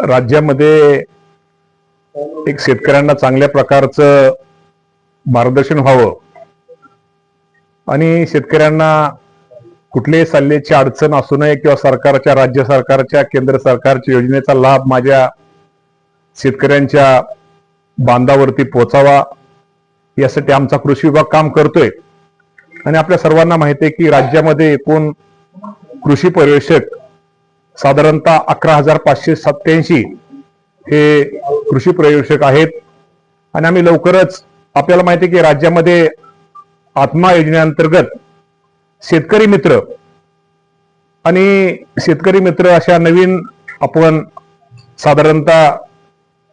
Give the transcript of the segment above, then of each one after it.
राज्यामध्ये एक शेतकऱ्यांना चांगल्या प्रकारचं मार्गदर्शन व्हावं आणि शेतकऱ्यांना कुठल्याही सल्ल्याची अडचण असू नये किंवा सरकारच्या, राज्य सरकारच्या, केंद्र सरकारच्या योजनेचा लाभ माझ्या शेतकऱ्यांच्या बांधावरती पोहोचावा यासाठी आमचा कृषी विभाग काम करतोय. आणि आपल्या सर्वांना माहिती आहे की राज्यामध्ये एकूण कृषी पर्यवेक्षक साधारणतः 11,587 हे कृषी पर्यवेक्षक आहेत. आणि आम्ही लवकरच, आपल्याला माहिती आहे की राज्यामध्ये आत्मा योजनेअंतर्गत शेतकरी मित्र आणि शेतकरी मित्र अशा नवीन आपण साधारणतः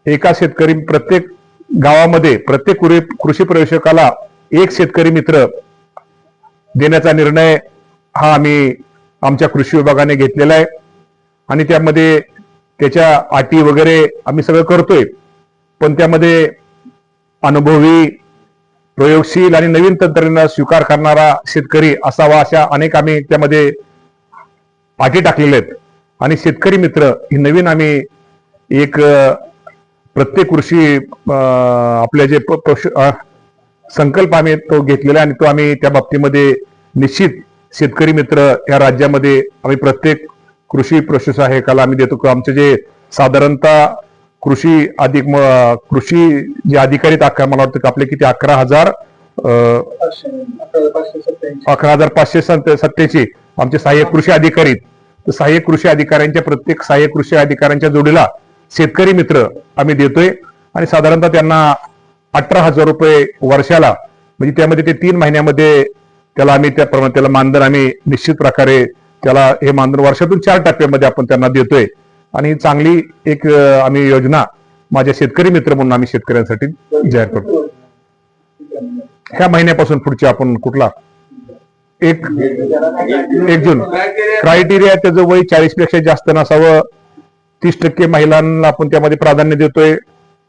एका शेतकरी प्रत्येक गावामध्ये प्रत्येक कृषी पर्यवेक्षकाला एक शेतकरी मित्र देण्याचा निर्णय हा आम्ही आमच्या कृषी विभागाने घेतलेला आहे. आणि त्यामध्ये त्याच्या अटी वगैरे आम्ही सगळं करतोय, पण त्यामध्ये अनुभवी, प्रयोगशील आणि नवीन तंत्रज्ञान स्वीकार करणारा शेतकरी असावा अशा अनेक आम्ही त्यामध्ये अटी टाकलेल्या आहेत. आणि शेतकरी मित्र ही नवीन आम्ही एक प्रत्येक कृषी आपले जे संकल्प आम्ही तो घेतलेला आहे आणि तो आम्ही त्या बाबतीमध्ये निश्चित शेतकरी मित्र या राज्यामध्ये आम्ही प्रत्येक कृषी प्रशासकाला आम्ही देतो. आमचे जे साधारणतः कृषी जे अधिकारी मला वाटतं की आपले किती 11,587 आमचे सहाय्यक कृषी अधिकारी. तर सहाय्यक कृषी अधिकाऱ्यांच्या प्रत्येक सहाय्यक कृषी अधिकाऱ्यांच्या जोडीला शेतकरी मित्र आम्ही देतोय. आणि साधारणतः त्यांना 18,000 रुपये वर्षाला, म्हणजे त्यामध्ये ते 3 महिन्यामध्ये त्याला आम्ही त्याप्रमाणे त्याला मानधन आम्ही निश्चित प्रकारे त्याला हे मानधन वर्षातून 4 टप्प्यामध्ये आपण त्यांना देतोय. आणि चांगली एक आम्ही योजना माझ्या शेतकरी मित्र म्हणून आम्ही शेतकऱ्यांसाठी जाहीर करतो. ह्या महिन्यापासून पुढच्या आपण कुठला 1 जून क्रायटेरिया, त्याचं वय 40 पेक्षा जास्त नसावं, 30% महिलांना आपण त्यामध्ये प्राधान्य देतोय,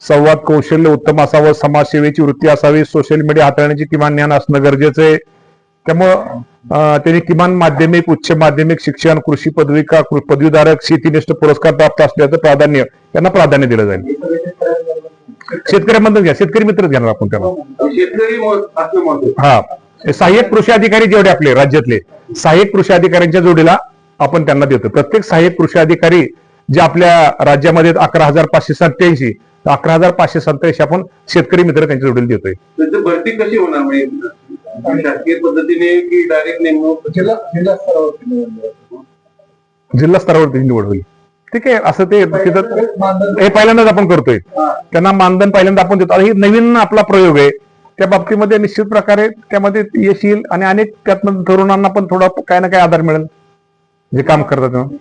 संवाद कौशल्य उत्तम असावं, समाजसेवेची वृत्ती असावी, सोशल मीडिया हाताळण्याचे किमान ज्ञान असणं गरजेचं आहे. त्यामुळं त्यांनी किमान माध्यमिक, उच्च माध्यमिक शिक्षण, कृषी पदविका, पदवीधारक, शेतीनिष्ठ पुरस्कार प्राप्त असल्याचं त्यांना प्राधान्य दिलं जाईल. शेतकऱ्यांमधून घ्या, शेतकरी मित्रच घेणार आपण त्याला. हा, सहाय्यक कृषी अधिकारी जेवढे आपले राज्यातले सहाय्यक कृषी अधिकाऱ्यांच्या जोडीला आपण त्यांना देतो. प्रत्येक सहाय्यक कृषी अधिकारी जे आपल्या राज्यामध्ये 11,587, 11,587 आपण शेतकरी मित्र त्यांच्या जोडीला देतोय. भरती कशी होणार, शासकीय पद्धतीने की डायरेक्ट नेमणूक जिल्हा स्तरावरती निवड होईल? ठीक आहे, असं ते हे पहिल्यांदाच आपण करतोय. त्यांना मानधन पहिल्यांदा आपण देतो. ही नवीन आपला प्रयोग आहे, त्या बाबतीमध्ये निश्चित प्रकारे त्यामध्ये यश येईल आणि अनेक त्यातनं तरुणांना पण थोडा काय ना काय आधार मिळेल जे काम करतात.